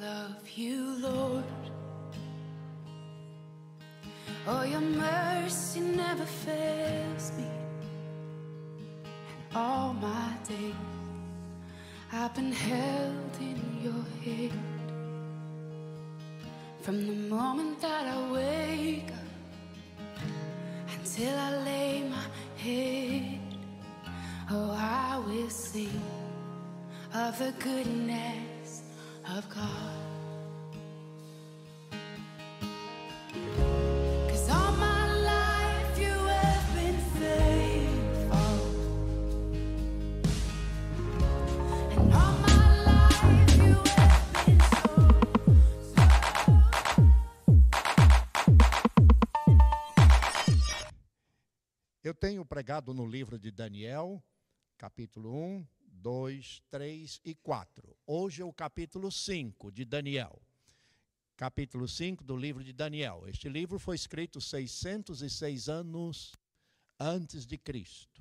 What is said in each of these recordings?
love you, Lord. Oh, your mercy never fails me. And all my days I've been held in your hand. From the moment that I wake up until I lay my head, oh, I will sing of the goodness of God. 'Cause all my life you have been faithful, and all my life you have been so. Eu tenho pregado no livro de Daniel, capítulo 1, 2, 3 e 4. Hoje é o capítulo 5 de Daniel. Capítulo 5 do livro de Daniel. Este livro foi escrito 606 anos antes de Cristo.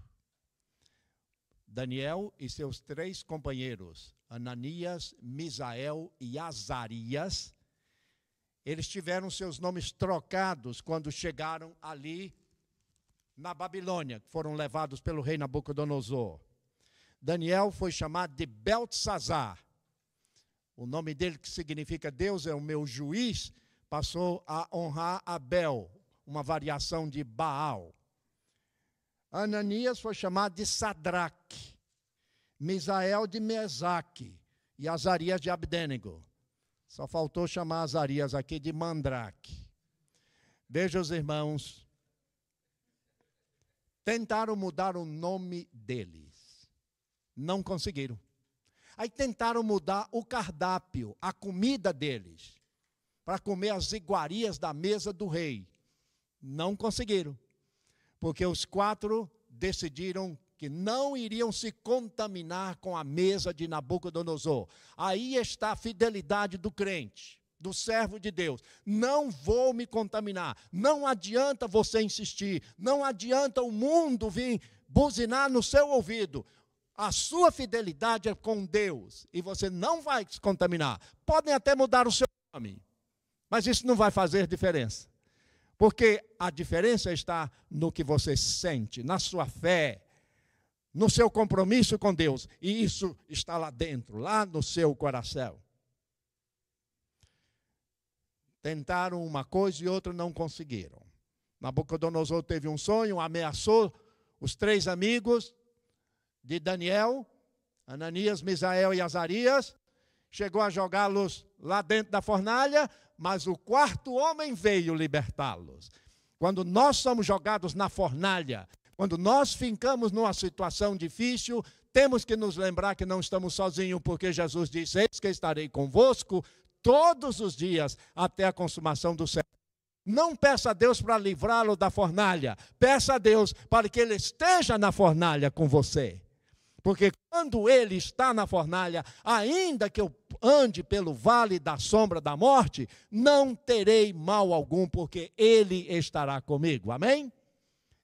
Daniel e seus 3 companheiros, Ananias, Misael e Azarias, eles tiveram seus nomes trocados quando chegaram ali na Babilônia, foram levados pelo rei Nabucodonosor. Daniel foi chamado de Beltesazar. O nome dele, que significa Deus é o meu juiz, passou a honrar a Bel, uma variação de Baal. Ananias foi chamado de Sadraque, Misael de Mesaque e Azarias de Abdênego. Só faltou chamar Azarias aqui de Mandrake. Veja os irmãos, tentaram mudar o nome deles. Não conseguiram. Aí tentaram mudar o cardápio, a comida deles, para comer as iguarias da mesa do rei. Não conseguiram. Porque os 4 decidiram que não iriam se contaminar com a mesa de Nabucodonosor. Aí está a fidelidade do crente, do servo de Deus. Não vou me contaminar. Não adianta você insistir. Não adianta o mundo vir buzinar no seu ouvido. A sua fidelidade é com Deus e você não vai se contaminar. Podem até mudar o seu nome, mas isso não vai fazer diferença. Porque a diferença está no que você sente, na sua fé, no seu compromisso com Deus. E isso está lá dentro, lá no seu coração. Tentaram uma coisa e outra não conseguiram. Nabucodonosor teve um sonho, ameaçou os 3 amigos de Daniel, Ananias, Misael e Azarias, chegou a jogá-los lá dentro da fornalha, mas o 4º homem veio libertá-los. Quando nós somos jogados na fornalha, quando nós ficamos numa situação difícil, temos que nos lembrar que não estamos sozinhos, porque Jesus disse: eis que estarei convosco todos os dias até a consumação do século. Não peça a Deus para livrá-lo da fornalha, peça a Deus para que Ele esteja na fornalha com você. Porque quando Ele está na fornalha, ainda que eu ande pelo vale da sombra da morte, não terei mal algum, porque Ele estará comigo. Amém?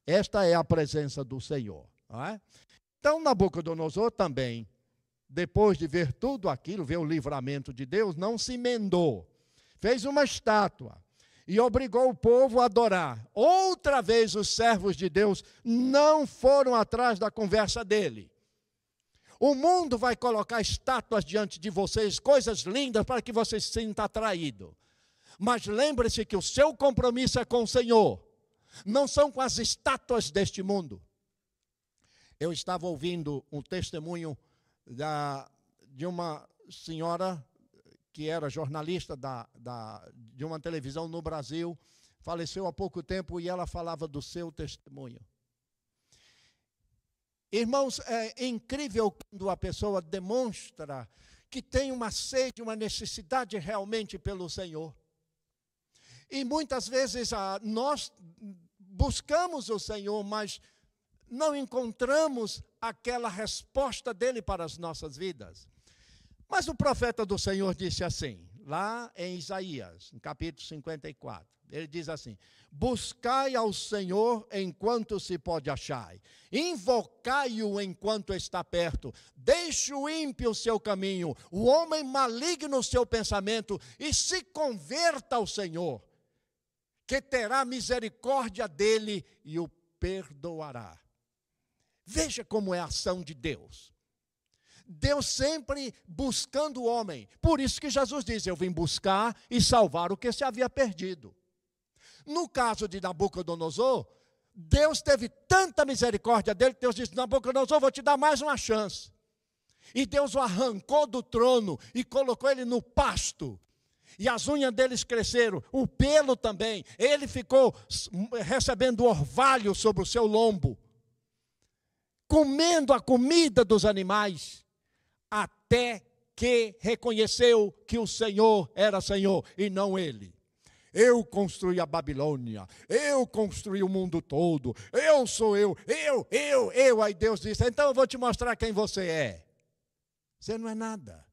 Esta é a presença do Senhor. Não é? Então Nabucodonosor também, depois de ver tudo aquilo, ver o livramento de Deus, não se emendou. Fez uma estátua e obrigou o povo a adorar. Outra vez os servos de Deus não foram atrás da conversa dele. O mundo vai colocar estátuas diante de vocês, coisas lindas para que você se sinta atraído. Mas lembre-se que o seu compromisso é com o Senhor, não são com as estátuas deste mundo. Eu estava ouvindo um testemunho de uma senhora que era jornalista de uma televisão no Brasil, faleceu há pouco tempo e ela falava do seu testemunho. Irmãos, é incrível quando a pessoa demonstra que tem uma sede, uma necessidade realmente pelo Senhor. E muitas vezes nós buscamos o Senhor, mas não encontramos aquela resposta dele para as nossas vidas. Mas o profeta do Senhor disse assim, lá em Isaías, no capítulo 54. Ele diz assim: buscai ao Senhor enquanto se pode achar, invocai-o enquanto está perto, deixe o ímpio o seu caminho, o homem maligno o seu pensamento, e se converta ao Senhor, que terá misericórdia dele e o perdoará. Veja como é a ação de Deus. Deus sempre buscando o homem. Por isso que Jesus diz: eu vim buscar e salvar o que se havia perdido. No caso de Nabucodonosor, Deus teve tanta misericórdia dele, que Deus disse: Nabucodonosor, vou te dar mais uma chance. E Deus o arrancou do trono e colocou ele no pasto. E as unhas deles cresceram, o pelo também. Ele ficou recebendo orvalho sobre o seu lombo, comendo a comida dos animais, até que reconheceu que o Senhor era Senhor e não ele. Eu construí a Babilônia, eu construí o mundo todo, eu sou eu. Aí Deus disse: então eu vou te mostrar quem você é. Você não é nada.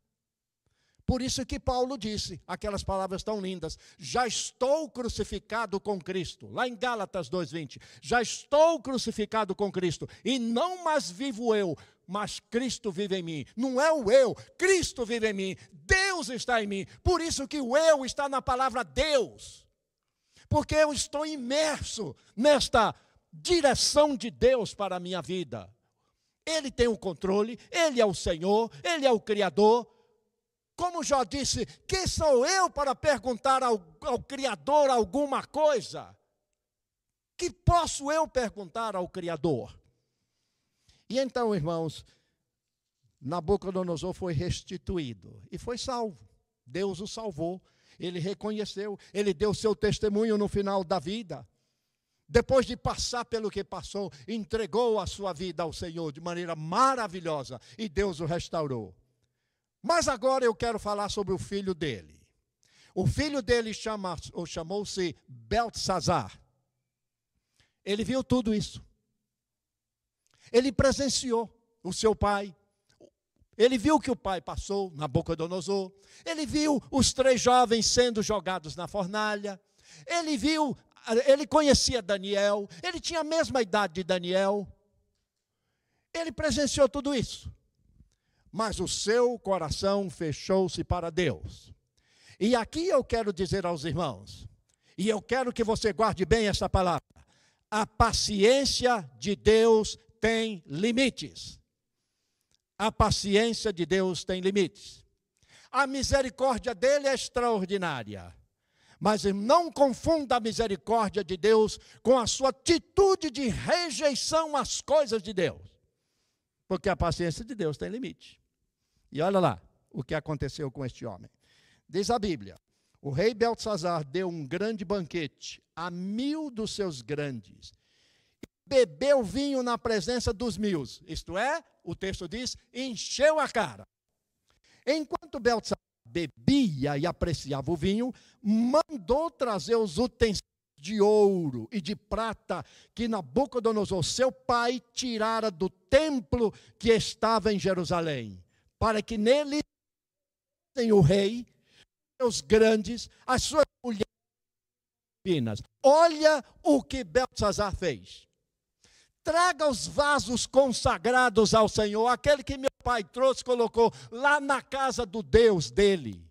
Por isso que Paulo disse aquelas palavras tão lindas: já estou crucificado com Cristo. Lá em Gálatas 2:20, já estou crucificado com Cristo, e não mais vivo eu, mas Cristo vive em mim. Não é o eu, Cristo vive em mim, Deus está em mim. Por isso que o eu está na palavra Deus, porque eu estou imerso nesta direção de Deus para a minha vida. Ele tem o controle, Ele é o Senhor, Ele é o Criador. Como já disse, quem sou eu para perguntar ao Criador alguma coisa? Que posso eu perguntar ao Criador? E então, irmãos, Nabucodonosor foi restituído e foi salvo. Deus o salvou, ele reconheceu, ele deu seu testemunho no final da vida. Depois de passar pelo que passou, entregou a sua vida ao Senhor de maneira maravilhosa e Deus o restaurou. Mas agora eu quero falar sobre o filho dele. O filho dele chamou-se Beltesazar. Ele viu tudo isso. Ele presenciou o seu pai. Ele viu que o pai passou, Nabucodonosor. Ele viu os 3 jovens sendo jogados na fornalha. Ele conhecia Daniel. Ele tinha a mesma idade de Daniel. Ele presenciou tudo isso. Mas o seu coração fechou-se para Deus. E aqui eu quero dizer aos irmãos, e eu quero que você guarde bem essa palavra: a paciência de Deus tem limites. A paciência de Deus tem limites. A misericórdia dele é extraordinária. Mas não confunda a misericórdia de Deus com a sua atitude de rejeição às coisas de Deus. Porque a paciência de Deus tem limite. E olha lá o que aconteceu com este homem. Diz a Bíblia: o rei Beltesazar deu um grande banquete a 1000 dos seus grandes, e bebeu vinho na presença dos 1000. Isto é, o texto diz, encheu a cara. Enquanto Beltesazar bebia e apreciava o vinho, mandou trazer os utensílios de ouro e de prata que Nabucodonosor, seu pai, tirara do templo que estava em Jerusalém, para que nele tem o rei, os grandes, as suas mulheres finas. Olha o que Beltesazar fez. Traga os vasos consagrados ao Senhor, aquele que meu pai trouxe, colocou lá na casa do Deus dele.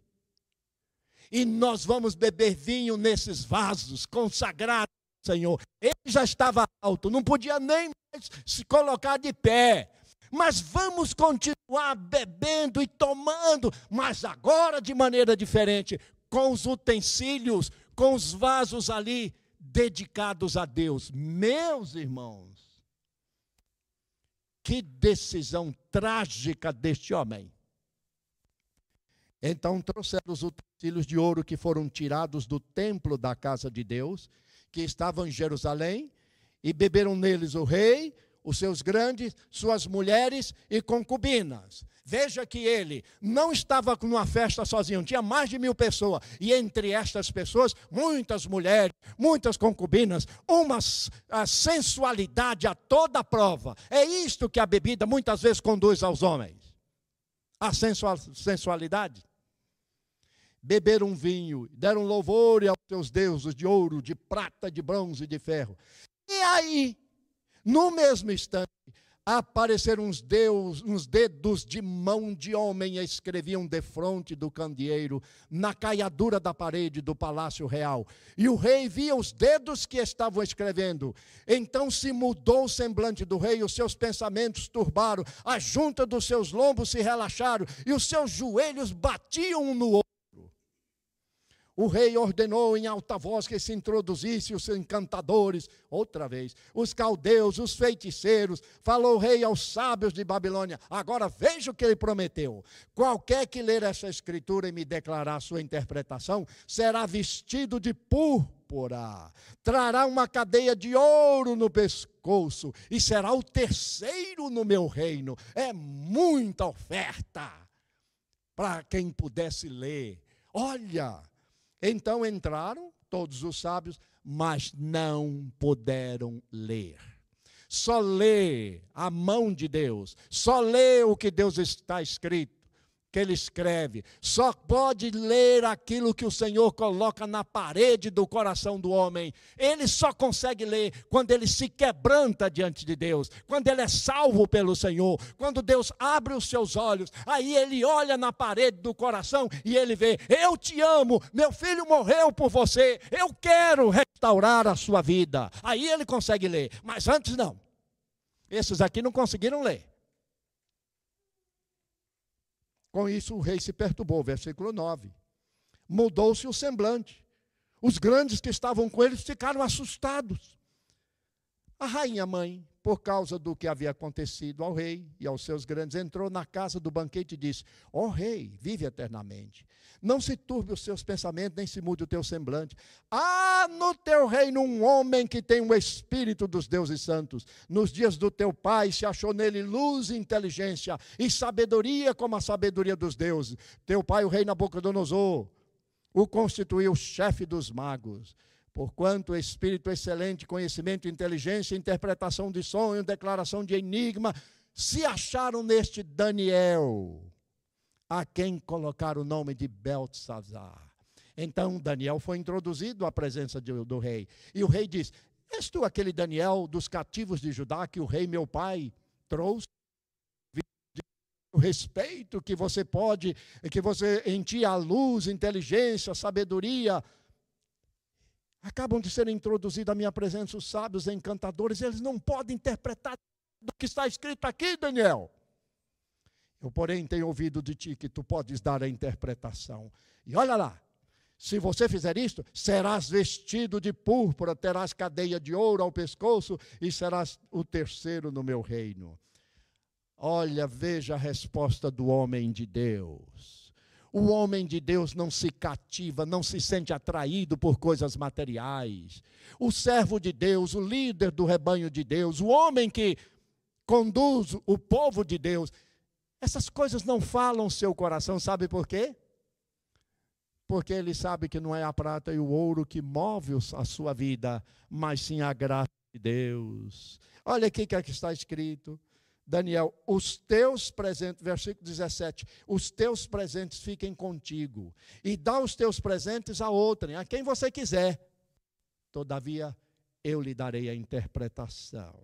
E nós vamos beber vinho nesses vasos consagrados ao Senhor. Ele já estava alto, não podia nem mais se colocar de pé. Mas vamos continuar bebendo e tomando, mas agora de maneira diferente, com os utensílios, com os vasos ali dedicados a Deus. Meus irmãos, que decisão trágica deste homem. Então trouxeram os utensílios de ouro que foram tirados do templo da casa de Deus, que estavam em Jerusalém, e beberam neles o rei, os seus grandes, suas mulheres e concubinas. Veja que ele não estava numa festa sozinho, tinha mais de 1000 pessoas. E entre estas pessoas, muitas mulheres, muitas concubinas, a sensualidade a toda prova. É isto que a bebida muitas vezes conduz aos homens. A sensualidade. beberam vinho, deram louvor aos seus deuses de ouro, de prata, de bronze e de ferro. E aí, no mesmo instante, apareceram uns dedos de mão de homem e escreviam defronte do candeeiro, na caiadura da parede do palácio real. E o rei via os dedos que estavam escrevendo. Então se mudou o semblante do rei, os seus pensamentos turbaram, a junta dos seus lombos se relaxaram, e os seus joelhos batiam um no outro. O rei ordenou em alta voz que se introduzissem os encantadores, outra vez, os caldeus, os feiticeiros. Falou o rei aos sábios de Babilônia: agora veja o que ele prometeu. Qualquer que ler essa escritura e me declarar sua interpretação, será vestido de púrpura, trará uma cadeia de ouro no pescoço, e será o terceiro no meu reino. É muita oferta para quem pudesse ler. Olha! Então entraram todos os sábios, mas não puderam ler. Só lê a mão de Deus, só lê o que Deus está escrito, que Ele escreve. Só pode ler aquilo que o Senhor coloca na parede do coração do homem. Ele só consegue ler quando ele se quebranta diante de Deus, quando ele é salvo pelo Senhor, quando Deus abre os seus olhos. Aí ele olha na parede do coração e ele vê: eu te amo, meu filho morreu por você, eu quero restaurar a sua vida. Aí ele consegue ler, mas antes não. Esses aqui não conseguiram ler. Com isso o rei se perturbou, versículo 9. Mudou-se o semblante. Os grandes que estavam com eles ficaram assustados. A rainha mãe, por causa do que havia acontecido ao rei e aos seus grandes, entrou na casa do banquete e disse: ó rei, vive eternamente. Não se turbe os seus pensamentos, nem se mude o teu semblante. Há no teu reino um homem que tem o espírito dos deuses santos. Nos dias do teu pai se achou nele luz e inteligência e sabedoria como a sabedoria dos deuses. Teu pai, o rei Nabucodonosor, o constituiu chefe dos magos. Porquanto espírito excelente, conhecimento, inteligência, interpretação de sonho, declaração de enigma, se acharam neste Daniel, a quem colocaram o nome de Beltesazar. Então Daniel foi introduzido à presença do rei. E o rei diz: és tu aquele Daniel dos cativos de Judá que o rei meu pai trouxe? O respeito que você pode, que você em ti há luz, inteligência, sabedoria. Acabam de ser introduzidos à minha presença os sábios e encantadores. Eles não podem interpretar do que está escrito aqui, Daniel. Eu, porém, tenho ouvido de ti que tu podes dar a interpretação. E olha lá, se você fizer isto, serás vestido de púrpura, terás cadeia de ouro ao pescoço e serás o terceiro no meu reino. Olha, veja a resposta do homem de Deus. O homem de Deus não se cativa, não se sente atraído por coisas materiais. O servo de Deus, o líder do rebanho de Deus, o homem que conduz o povo de Deus, essas coisas não falam seu coração, sabe por quê? Porque ele sabe que não é a prata e o ouro que move a sua vida, mas sim a graça de Deus. Olha aqui que está escrito. Daniel, os teus presentes, versículo 17, os teus presentes fiquem contigo, e dá os teus presentes a outrem, a quem você quiser. Todavia, eu lhe darei a interpretação.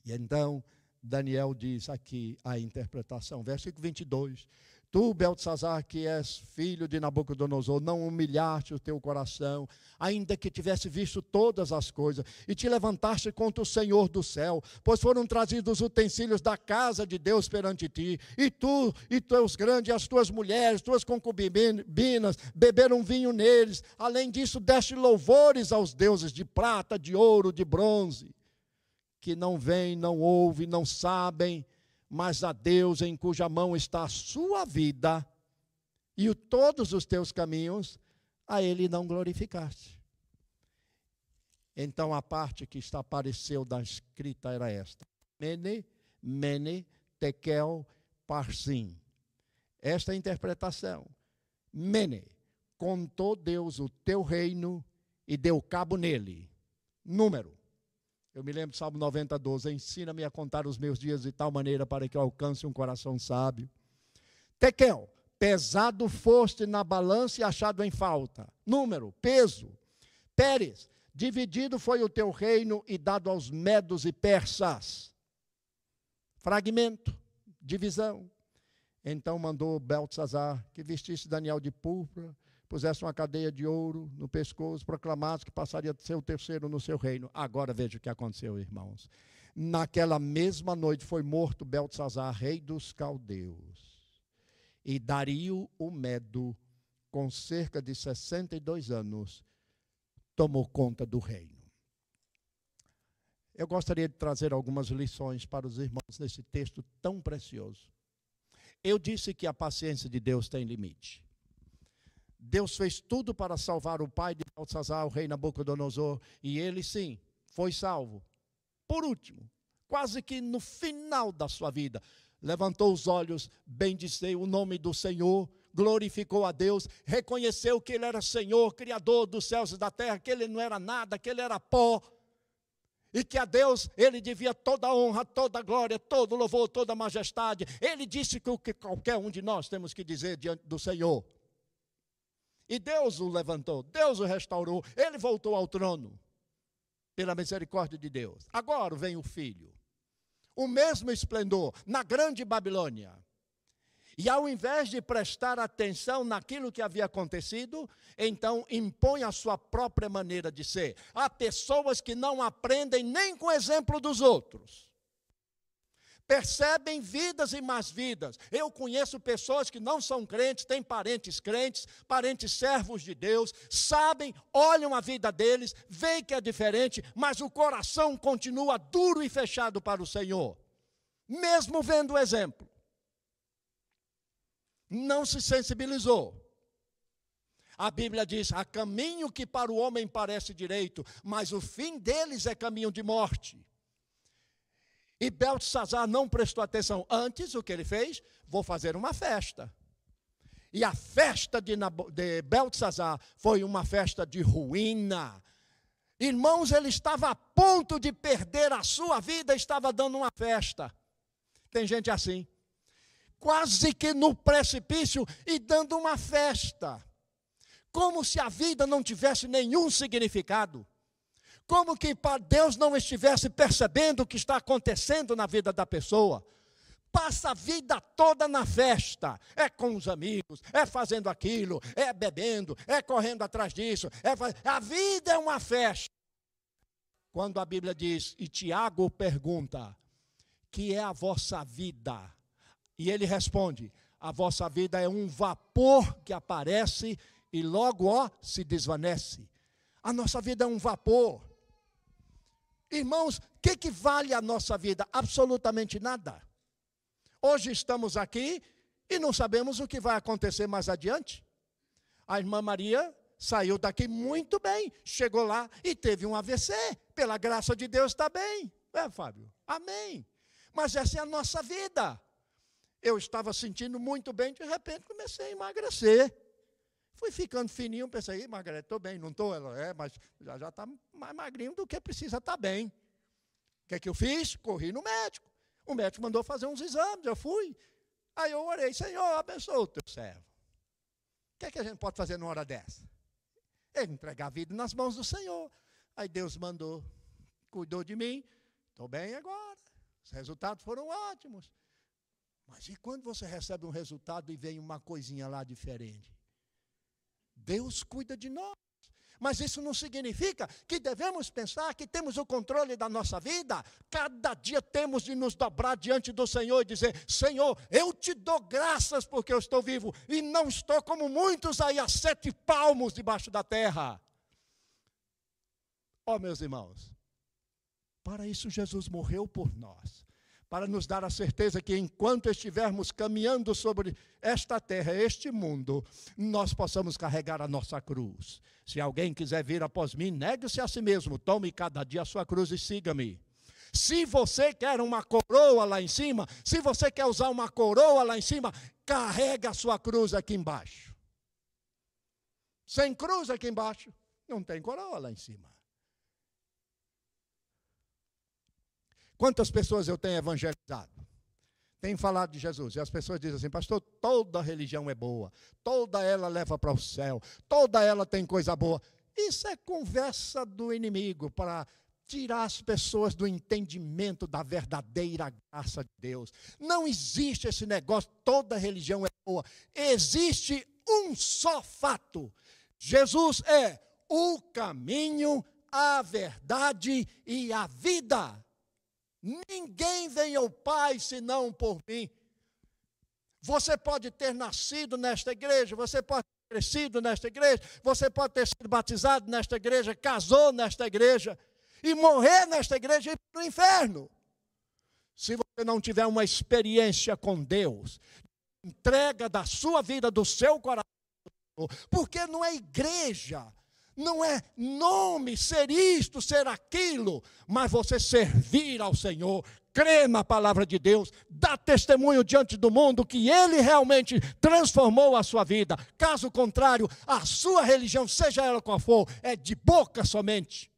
E então, Daniel diz aqui a interpretação, versículo 22. Tu, Beltesazar, que és filho de Nabucodonosor, não humilhaste o teu coração, ainda que tivesse visto todas as coisas, e te levantaste contra o Senhor do céu, pois foram trazidos os utensílios da casa de Deus perante ti, e tu, e teus grandes, as tuas mulheres, tuas concubinas, beberam vinho neles. Além disso, deste louvores aos deuses de prata, de ouro, de bronze, que não veem, não ouvem, não sabem, mas a Deus em cuja mão está a sua vida e todos os teus caminhos, a Ele não glorificaste. Então a parte que apareceu da escrita era esta: Mene, Mene, Tekel, Parsim. Esta é a interpretação. Mene, contou Deus o teu reino e deu cabo nele. Número. Eu me lembro do Salmo 90, 12. Ensina-me a contar os meus dias de tal maneira para que eu alcance um coração sábio. Tekel, pesado foste na balança e achado em falta. Número, peso. Pérez, dividido foi o teu reino e dado aos medos e persas. Fragmento, divisão. Então mandou Beltesazar que vestisse Daniel de púrpura, pusesse uma cadeia de ouro no pescoço, proclamasse que passaria a ser o terceiro no seu reino. Agora veja o que aconteceu, irmãos. Naquela mesma noite foi morto Beltesazar, rei dos caldeus. E Dario o Medo, com cerca de 62 anos, tomou conta do reino. Eu gostaria de trazer algumas lições para os irmãos nesse texto tão precioso. Eu disse que a paciência de Deus tem limite. Deus fez tudo para salvar o pai de Beltesazar, o rei Nabucodonosor, e ele sim, foi salvo. Por último, quase que no final da sua vida, levantou os olhos, bendisse o nome do Senhor, glorificou a Deus, reconheceu que Ele era Senhor, Criador dos céus e da terra, que Ele não era nada, que Ele era pó, e que a Deus Ele devia toda a honra, toda a glória, todo o louvor, toda a majestade. Ele disse que o que qualquer um de nós temos que dizer diante do Senhor. E Deus o levantou, Deus o restaurou, Ele voltou ao trono, pela misericórdia de Deus. Agora vem o filho, o mesmo esplendor, na grande Babilônia. E ao invés de prestar atenção naquilo que havia acontecido, então impõe a sua própria maneira de ser. Há pessoas que não aprendem nem com o exemplo dos outros. Percebem vidas e mais vidas. Eu conheço pessoas que não são crentes, têm parentes crentes, parentes servos de Deus, sabem, olham a vida deles, veem que é diferente, mas o coração continua duro e fechado para o Senhor. Mesmo vendo o exemplo. Não se sensibilizou. A Bíblia diz, há caminho que para o homem parece direito, mas o fim deles é caminho de morte. E Beltesazar não prestou atenção. Antes, o que ele fez? Vou fazer uma festa. E a festa de Beltesazar foi uma festa de ruína. Irmãos, ele estava a ponto de perder a sua vida, estava dando uma festa. Tem gente assim, quase que no precipício e dando uma festa. Como se a vida não tivesse nenhum significado. Como que Deus não estivesse percebendo o que está acontecendo na vida da pessoa. Passa a vida toda na festa. É com os amigos, é fazendo aquilo, é bebendo, é correndo atrás disso. A vida é uma festa. Quando a Bíblia diz, e Tiago pergunta, que é a vossa vida? E ele responde, a vossa vida é um vapor que aparece e logo, se desvanece. A nossa vida é um vapor. Irmãos, o que vale a nossa vida? Absolutamente nada. Hoje estamos aqui e não sabemos o que vai acontecer mais adiante. A irmã Maria saiu daqui muito bem, chegou lá e teve um AVC. Pela graça de Deus está bem. Fábio? Amém. Mas essa é a nossa vida. Eu estava sentindo muito bem, de repente comecei a emagrecer. Fui ficando fininho, pensei, emagrece, estou bem, não estou? Ela, mas já está mais magrinho do que precisa estar bem. O que eu fiz? Corri no médico. O médico mandou fazer uns exames, eu fui. Aí eu orei, Senhor, abençoa o teu servo. O que a gente pode fazer numa hora dessa? Ele entregar a vida nas mãos do Senhor. Aí Deus mandou, cuidou de mim, estou bem agora. Os resultados foram ótimos. Mas e quando você recebe um resultado e vem uma coisinha lá diferente? Deus cuida de nós. Mas isso não significa que devemos pensar que temos o controle da nossa vida. Cada dia temos de nos dobrar diante do Senhor e dizer, Senhor, eu te dou graças porque eu estou vivo e não estou como muitos aí a 7 palmos debaixo da terra. Meus irmãos, para isso Jesus morreu por nós. Para nos dar a certeza que enquanto estivermos caminhando sobre esta terra, este mundo, nós possamos carregar a nossa cruz. Se alguém quiser vir após mim, negue-se a si mesmo, tome cada dia a sua cruz e siga-me. Se você quer uma coroa lá em cima, se você quer usar uma coroa lá em cima, carrega a sua cruz aqui embaixo. Sem cruz aqui embaixo, não tem coroa lá em cima. Quantas pessoas eu tenho evangelizado? Tenho falado de Jesus, e as pessoas dizem assim, pastor, toda religião é boa, toda ela leva para o céu, toda ela tem coisa boa. Isso é conversa do inimigo para tirar as pessoas do entendimento da verdadeira graça de Deus. Não existe esse negócio, toda religião é boa. Existe um só fato. Jesus é o caminho, a verdade e a vida. Ninguém vem ao Pai senão por mim. Você pode ter nascido nesta igreja, você pode ter crescido nesta igreja, você pode ter sido batizado nesta igreja, casou nesta igreja, e morrer nesta igreja e ir para o inferno. Se você não tiver uma experiência com Deus, entrega da sua vida, do seu coração, porque não é igreja, não é nome, ser isto, ser aquilo, mas você servir ao Senhor, crer na palavra de Deus, dar testemunho diante do mundo que Ele realmente transformou a sua vida. Caso contrário, a sua religião, seja ela qual for, é de boca somente.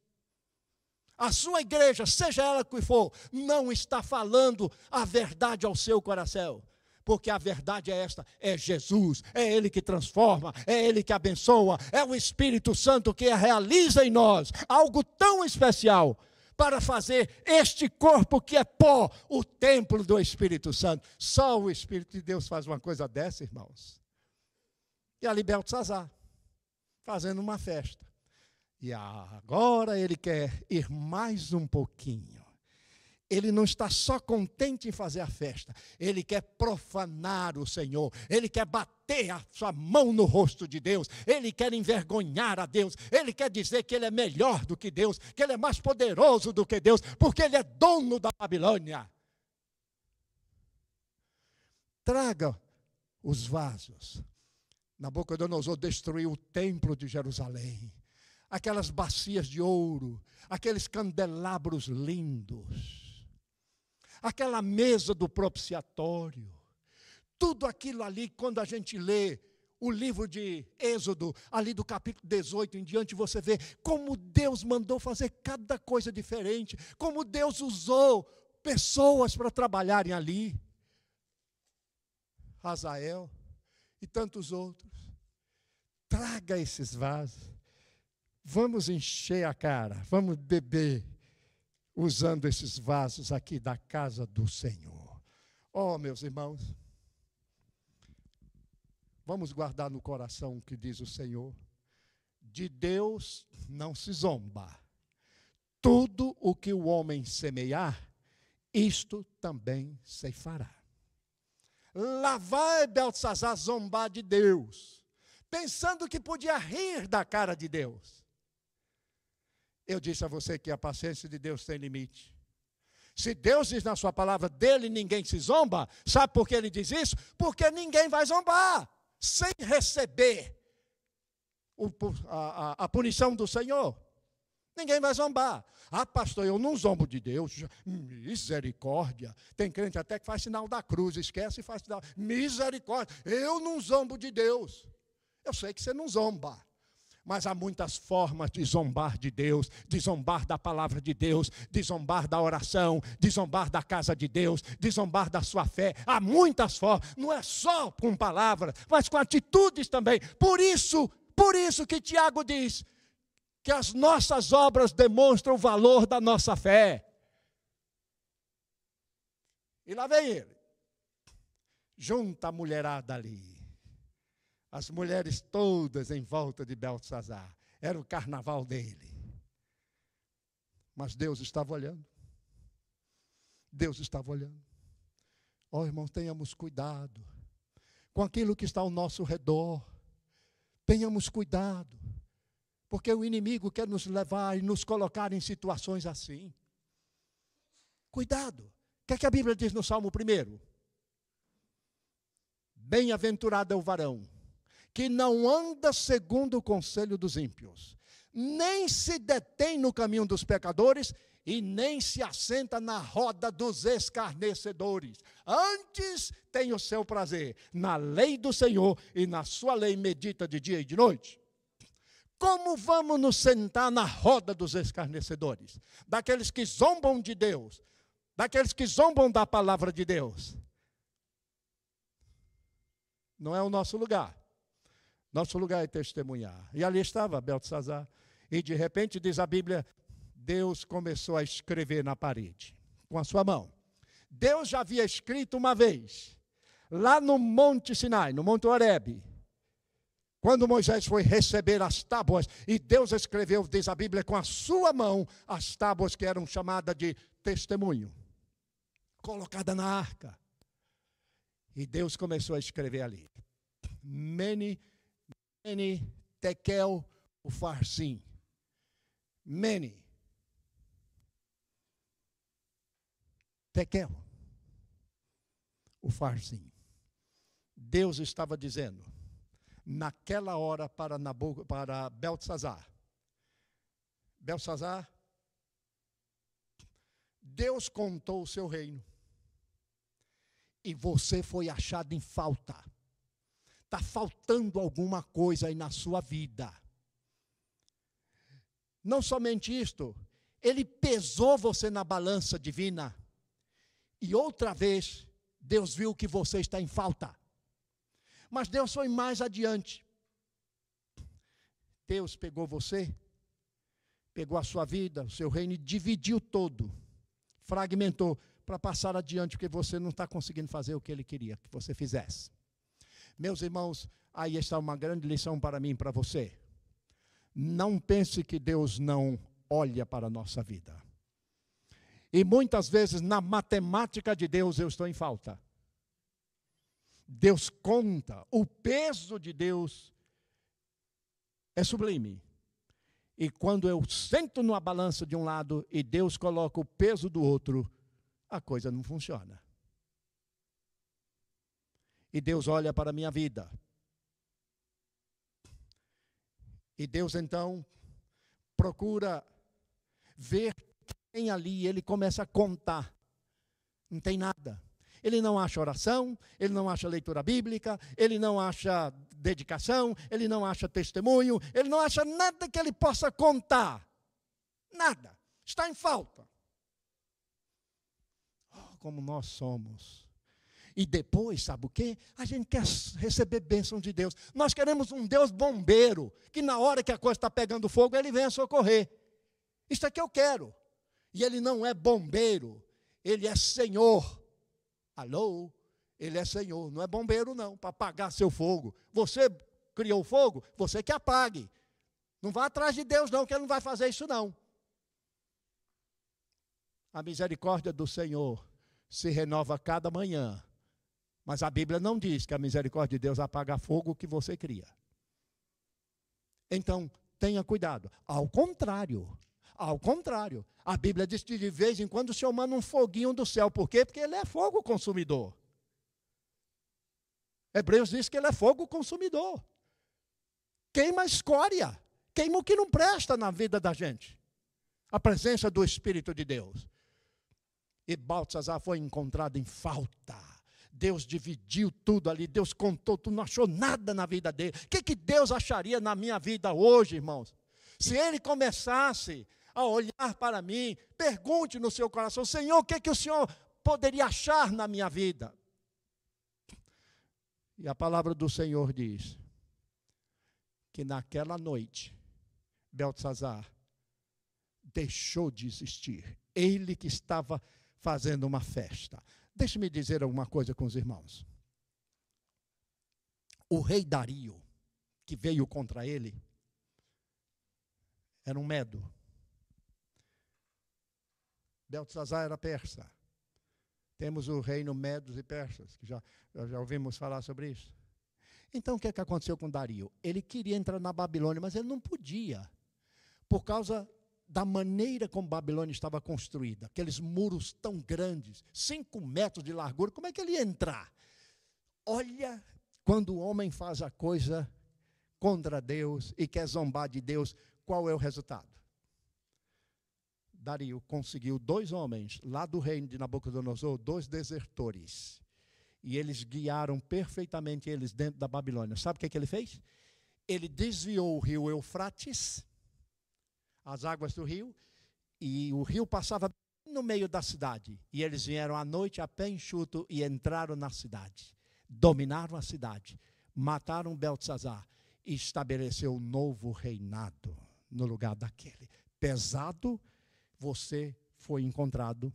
A sua igreja, seja ela que for, não está falando a verdade ao seu coração. Porque a verdade é esta, é Jesus, é Ele que transforma, é Ele que abençoa, é o Espírito Santo que realiza em nós algo tão especial para fazer este corpo que é pó, o templo do Espírito Santo. Só o Espírito de Deus faz uma coisa dessa, irmãos. E ali Beltesazar, fazendo uma festa. E agora ele quer ir mais um pouquinho. Ele não está só contente em fazer a festa, ele quer profanar o Senhor, ele quer bater a sua mão no rosto de Deus, ele quer envergonhar a Deus, ele quer dizer que ele é melhor do que Deus, que ele é mais poderoso do que Deus, porque ele é dono da Babilônia. Traga os vasos. Nabucodonosor destruiu o templo de Jerusalém, aquelas bacias de ouro, aqueles candelabros lindos, aquela mesa do propiciatório, tudo aquilo ali, quando a gente lê o livro de Êxodo, ali do capítulo 18 em diante, você vê como Deus mandou fazer cada coisa diferente, como Deus usou pessoas para trabalharem ali, Azael e tantos outros. Traga esses vasos, vamos encher a cara, vamos beber, usando esses vasos aqui da casa do Senhor. Oh, meus irmãos, vamos guardar no coração o que diz o Senhor. De Deus não se zomba. Tudo o que o homem semear, isto também se fará. Lá vai Beltesazar zombar de Deus, pensando que podia rir da cara de Deus. Eu disse a você que a paciência de Deus tem limite. Se Deus diz na sua palavra, dele ninguém se zomba, sabe por que ele diz isso? Porque ninguém vai zombar, sem receber a punição do Senhor. Ninguém vai zombar. Ah, pastor, eu não zombo de Deus. Misericórdia. Tem crente até que faz sinal da cruz, esquece e faz sinal. Misericórdia. Eu não zombo de Deus. Eu sei que você não zomba. Mas há muitas formas de zombar de Deus, de zombar da palavra de Deus, de zombar da oração, de zombar da casa de Deus, de zombar da sua fé. Há muitas formas, não é só com palavras, mas com atitudes também. Por isso que Tiago diz que as nossas obras demonstram o valor da nossa fé. E lá vem ele, junta a mulherada ali. As mulheres todas em volta de Beltesazar. Era o carnaval dele. Mas Deus estava olhando. Deus estava olhando. Oh, irmãos, tenhamos cuidado com aquilo que está ao nosso redor. Tenhamos cuidado. Porque o inimigo quer nos levar e nos colocar em situações assim. Cuidado. O que é que a Bíblia diz no Salmo 1? Bem-aventurado é o varão que não anda segundo o conselho dos ímpios, nem se detém no caminho dos pecadores, e nem se assenta na roda dos escarnecedores. Antes tem o seu prazer na lei do Senhor, e na sua lei medita de dia e de noite. Como vamos nos sentar na roda dos escarnecedores? Daqueles que zombam de Deus, daqueles que zombam da palavra de Deus. Não é o nosso lugar. Nosso lugar é testemunhar. E ali estava Beltesazar. E de repente, diz a Bíblia, Deus começou a escrever na parede, com a sua mão. Deus já havia escrito uma vez, lá no Monte Sinai, no Monte Horebe, quando Moisés foi receber as tábuas, e Deus escreveu, diz a Bíblia, com a sua mão, as tábuas que eram chamadas de testemunho, colocada na arca. E Deus começou a escrever ali. Mene, tekel, ufarsim. Mene, tekel, ufarsim. Deus estava dizendo, naquela hora para Beltesazar. Beltesazar, Deus contou o seu reino. E você foi achado em falta. Está faltando alguma coisa aí na sua vida. Não somente isto, ele pesou você na balança divina. E outra vez, Deus viu que você está em falta. Mas Deus foi mais adiante. Deus pegou você, pegou a sua vida, o seu reino e dividiu todo. Fragmentou para passar adiante, porque você não está conseguindo fazer o que Ele queria que você fizesse. Meus irmãos, aí está uma grande lição para mim e para você. Não pense que Deus não olha para a nossa vida. E muitas vezes, na matemática de Deus, eu estou em falta. Deus conta, o peso de Deus é sublime. E quando eu sento numa balança de um lado e Deus coloca o peso do outro, a coisa não funciona. E Deus olha para a minha vida. E Deus então procura ver quem ali, ele começa a contar. Não tem nada. Ele não acha oração, ele não acha leitura bíblica, ele não acha dedicação, ele não acha testemunho, ele não acha nada que ele possa contar. Nada. Está em falta. Como nós somos. E depois, sabe o quê? A gente quer receber bênção de Deus. Nós queremos um Deus bombeiro, que na hora que a coisa está pegando fogo, Ele venha socorrer. Isso é que eu quero. E Ele não é bombeiro, Ele é Senhor. Alô? Ele é Senhor, não é bombeiro não, para apagar seu fogo. Você criou o fogo, você que apague. Não vá atrás de Deus não, que Ele não vai fazer isso não. A misericórdia do Senhor se renova cada manhã. Mas a Bíblia não diz que a misericórdia de Deus apaga fogo que você cria. Então, tenha cuidado. Ao contrário, a Bíblia diz que de vez em quando o Senhor manda um foguinho do céu. Por quê? Porque Ele é fogo consumidor. Hebreus diz que Ele é fogo consumidor. Queima a escória, queima o que não presta na vida da gente. A presença do Espírito de Deus. E Beltesazar foi encontrado em falta. Deus dividiu tudo ali, Deus contou tudo, não achou nada na vida dele. O que Deus acharia na minha vida hoje, irmãos? Se Ele começasse a olhar para mim, pergunte no seu coração, Senhor, o que o Senhor poderia achar na minha vida? E a palavra do Senhor diz que naquela noite, Beltesazar deixou de existir. Ele que estava fazendo uma festa. Deixe-me dizer alguma coisa com os irmãos. O rei Dario, que veio contra ele, era um medo. Beltesazar era persa. Temos o reino Medos e Persas, que já ouvimos falar sobre isso. Então, o que aconteceu com Dario? Ele queria entrar na Babilônia, mas ele não podia, por causa da maneira como Babilônia estava construída, aqueles muros tão grandes, 5 metros de largura, como é que ele ia entrar? Olha, quando o homem faz a coisa contra Deus e quer zombar de Deus, qual é o resultado? Dario conseguiu 2 homens, lá do reino de Nabucodonosor, 2 desertores, e eles guiaram perfeitamente eles dentro da Babilônia. Sabe o que ele fez? Ele desviou o rio Eufrates, as águas do rio, e o rio passava no meio da cidade. E eles vieram à noite a pé enxuto e entraram na cidade. dominaram a cidade, mataram Beltesazar e estabeleceu um novo reinado no lugar daquele. Pesado, você foi encontrado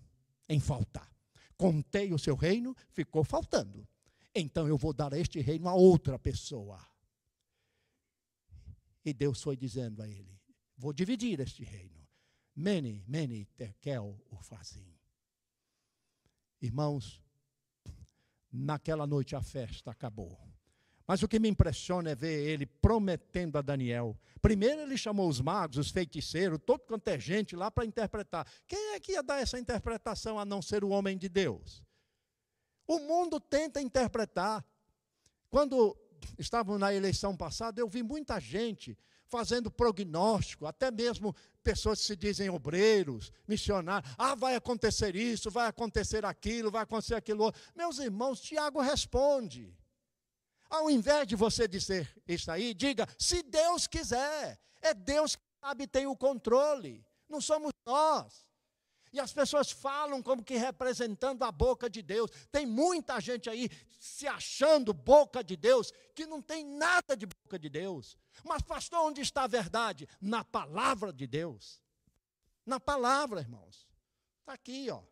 em faltar. Contei o seu reino, ficou faltando. Então eu vou dar este reino a outra pessoa. E Deus foi dizendo a ele, vou dividir este reino. Mene, mene, tekel, ufazim. Irmãos, naquela noite a festa acabou. Mas o que me impressiona é ver ele prometendo a Daniel. Primeiro ele chamou os magos, os feiticeiros, todo quanto é gente lá para interpretar. Quem é que ia dar essa interpretação a não ser o homem de Deus? O mundo tenta interpretar. Quando estavam na eleição passada, eu vi muita gente fazendo prognóstico, até mesmo pessoas que se dizem obreiros, missionários. Vai acontecer isso, vai acontecer aquilo, vai acontecer aquilo outro. Meus irmãos, Tiago responde. Ao invés de você dizer isso aí, diga, se Deus quiser. É Deus que sabe e tem o controle. Não somos nós. E as pessoas falam como que representando a boca de Deus. Tem muita gente aí se achando boca de Deus, que não tem nada de boca de Deus. Mas pastor, onde está a verdade? Na palavra de Deus. Na palavra, irmãos. Está aqui, ó.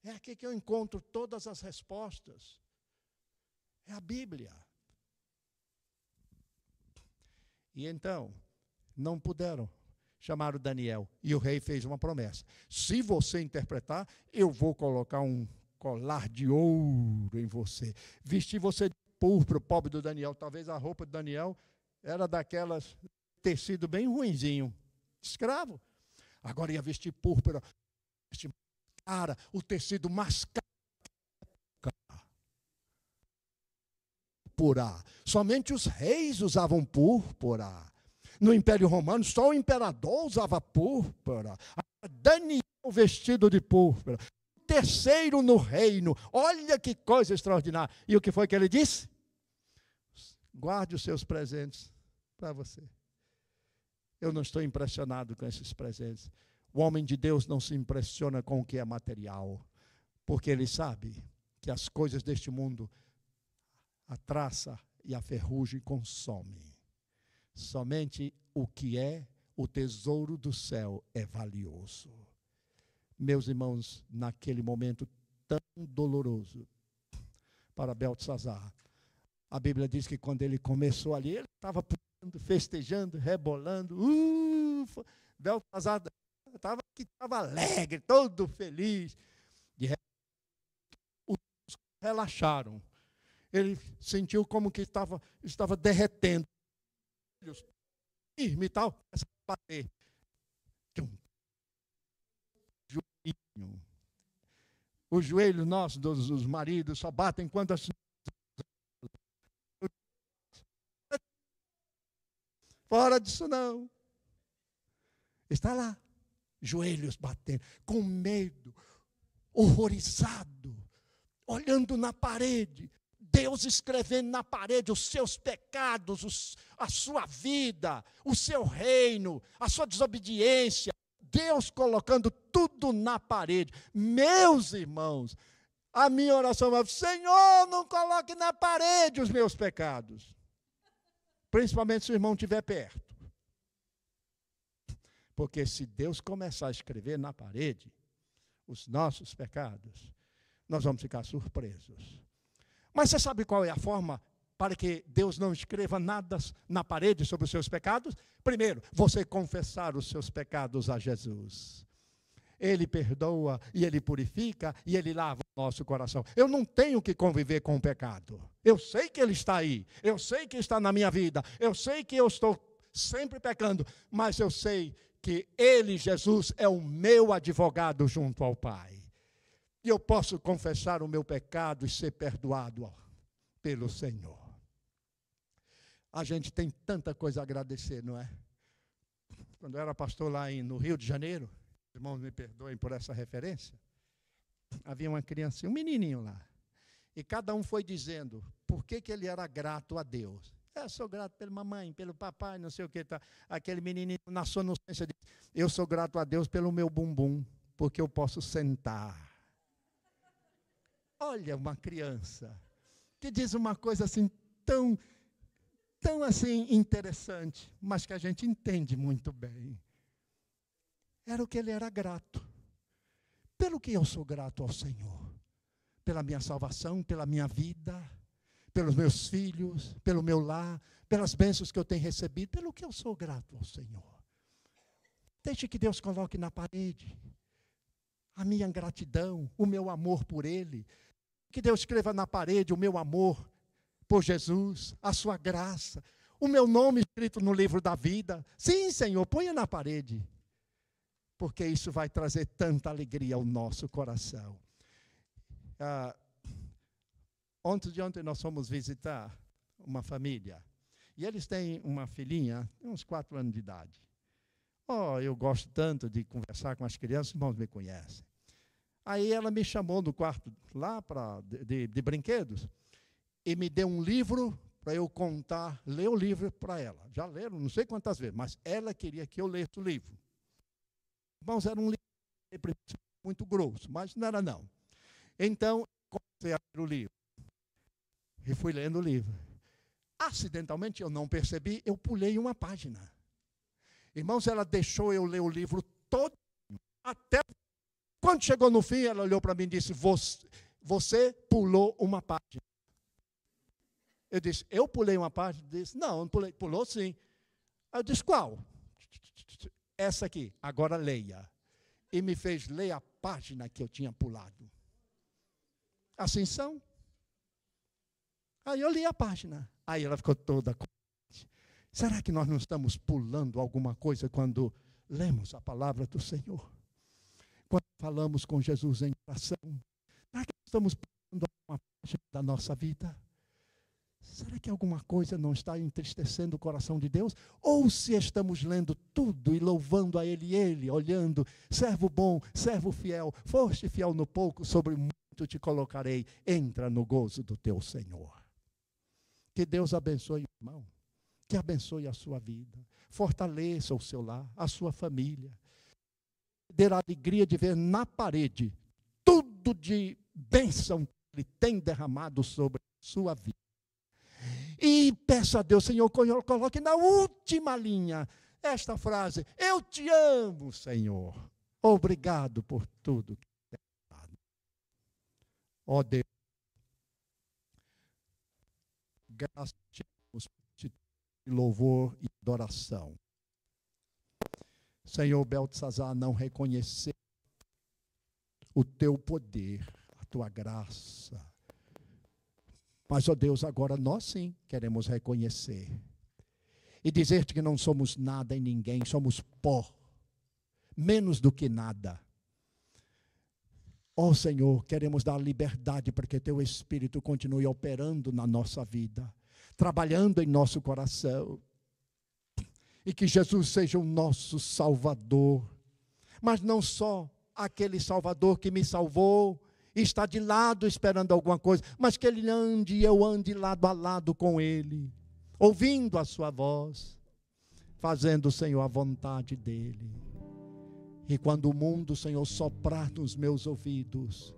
É aqui que eu encontro todas as respostas. É a Bíblia. E então, não puderam chamar o Daniel. E o rei fez uma promessa. Se você interpretar, eu vou colocar um colar de ouro em você. Vestir você de púrpura, pobre do Daniel. Talvez a roupa de Daniel era daquelas tecido bem ruinzinho. Escravo. Agora ia vestir púrpura. Cara, o tecido mais caro. Púrpura. Somente os reis usavam púrpura. No Império Romano, só o imperador usava púrpura. Daniel vestido de púrpura. Terceiro no reino. Olha que coisa extraordinária. E o que foi que ele disse? Guarde os seus presentes para você. Eu não estou impressionado com esses presentes. O homem de Deus não se impressiona com o que é material, porque ele sabe que as coisas deste mundo a traça e a ferrugem consomem. Somente o que é o tesouro do céu é valioso. Meus irmãos, naquele momento tão doloroso para Beltesazar, a Bíblia diz que quando ele começou ali, ele estava pulando, festejando, rebolando. Beltesazar estava alegre, todo feliz. De repente, os relaxaram. Ele sentiu como que estava derretendo. Firme e tal, começa a bater. Os joelhos nossos, dos maridos, só batem quando as... Fora disso não. Está lá, joelhos batendo, com medo, horrorizado, olhando na parede. Deus escrevendo na parede os seus pecados, a sua vida, o seu reino, a sua desobediência. Deus colocando tudo na parede. Meus irmãos, a minha oração é: Senhor, não coloque na parede os meus pecados. Principalmente se o irmão estiver perto. Porque se Deus começar a escrever na parede os nossos pecados, nós vamos ficar surpresos. Mas você sabe qual é a forma para que Deus não escreva nada na parede sobre os seus pecados? Primeiro, você confessar os seus pecados a Jesus. Ele perdoa e Ele purifica e Ele lava o nosso coração. Eu não tenho que conviver com o pecado. Eu sei que Ele está aí. Eu sei que está na minha vida. Eu sei que eu estou sempre pecando. Mas eu sei que Ele, Jesus, é o meu advogado junto ao Pai. E eu posso confessar o meu pecado e ser perdoado pelo Senhor. A gente tem tanta coisa a agradecer, não é? Quando eu era pastor lá no Rio de Janeiro, irmãos, me perdoem por essa referência, havia uma criança, um menininho lá, e cada um foi dizendo por que ele era grato a Deus. Eu sou grato pela mamãe, pelo papai, não sei o que. Tá. Aquele menininho, na sua inocência, disse: eu sou grato a Deus pelo meu bumbum, porque eu posso sentar. Olha, uma criança. que diz uma coisa assim tão assim interessante, mas que a gente entende muito bem. Era o que ele era grato. Pelo que eu sou grato ao Senhor? Pela minha salvação, pela minha vida, pelos meus filhos, pelo meu lar, pelas bênçãos que eu tenho recebido, pelo que eu sou grato ao Senhor. Deixe que Deus coloque na parede a minha gratidão, o meu amor por Ele. Que Deus escreva na parede o meu amor por Jesus, a sua graça, o meu nome escrito no livro da vida. Sim, Senhor, ponha na parede, porque isso vai trazer tanta alegria ao nosso coração. Ontem nós fomos visitar uma família, e eles têm uma filhinha, uns 4 anos de idade. Oh, eu gosto tanto de conversar com as crianças, os irmãos me conhecem. Aí ela me chamou no quarto lá de brinquedos e me deu um livro para eu ler o livro para ela. Já leram, não sei quantas vezes, mas ela queria que eu lesse o livro. Irmãos, era um livro muito grosso, mas não era não. Então, comecei a ler o livro. E fui lendo o livro. Acidentalmente, eu não percebi, eu pulei uma página. Irmãos, ela deixou eu ler o livro todo, até quando chegou no fim, ela olhou para mim e disse, você pulou uma página. Eu disse, eu pulei uma página? Ela disse, não, não pulei. Pulou sim. Eu disse, qual? Essa aqui, agora leia. E me fez ler a página que eu tinha pulado. Assim são. Aí eu li a página. Aí ela ficou toda contente. Será que nós não estamos pulando alguma coisa quando lemos a palavra do Senhor? Quando falamos com Jesus em oração? Será que estamos pulando alguma página da nossa vida? Será que alguma coisa não está entristecendo o coração de Deus? Ou se estamos lendo tudo e louvando a Ele, olhando, servo bom, servo fiel, foste fiel no pouco, sobre muito te colocarei, entra no gozo do teu Senhor. Que Deus abençoe o irmão, que abençoe a sua vida, fortaleça o seu lar, a sua família, dê a alegria de ver na parede tudo de bênção que Ele tem derramado sobre a sua vida. E peça a Deus, Senhor, coloque na última linha esta frase, eu te amo, Senhor. Obrigado por tudo que tem dado. Ó Deus, graças te damos por louvor e adoração. Senhor, Beltesazar não reconheceu o teu poder, a tua graça. Mas, ó Deus, agora nós sim queremos reconhecer. E dizer-te que não somos nada em ninguém, somos pó. Menos do que nada. Ó Senhor, queremos dar liberdade para que teu Espírito continue operando na nossa vida. Trabalhando em nosso coração. E que Jesus seja o nosso Salvador. Mas não só aquele Salvador que me salvou, está de lado esperando alguma coisa, mas que Ele ande e eu ande lado a lado com Ele, ouvindo a sua voz, fazendo, Senhor, a vontade dEle. E quando o mundo, Senhor, soprar nos meus ouvidos,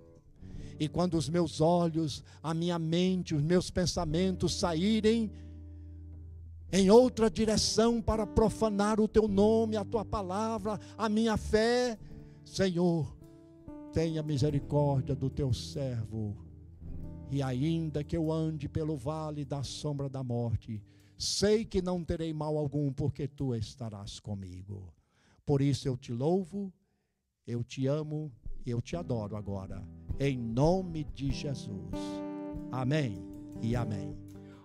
e quando os meus olhos, a minha mente, os meus pensamentos saírem em outra direção para profanar o Teu nome, a Tua palavra, a minha fé, Senhor, tenha misericórdia do teu servo, e ainda que eu ande pelo vale da sombra da morte, sei que não terei mal algum, porque tu estarás comigo. Por isso eu te louvo, eu te amo, eu te adoro agora, em nome de Jesus. Amém e amém.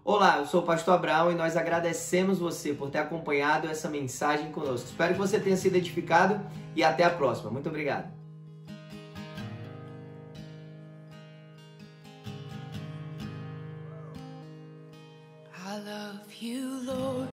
Olá, eu sou o pastor Abraão e nós agradecemos você por ter acompanhado essa mensagem conosco. Espero que você tenha sido edificado e até a próxima. Muito obrigado. I love you, Lord,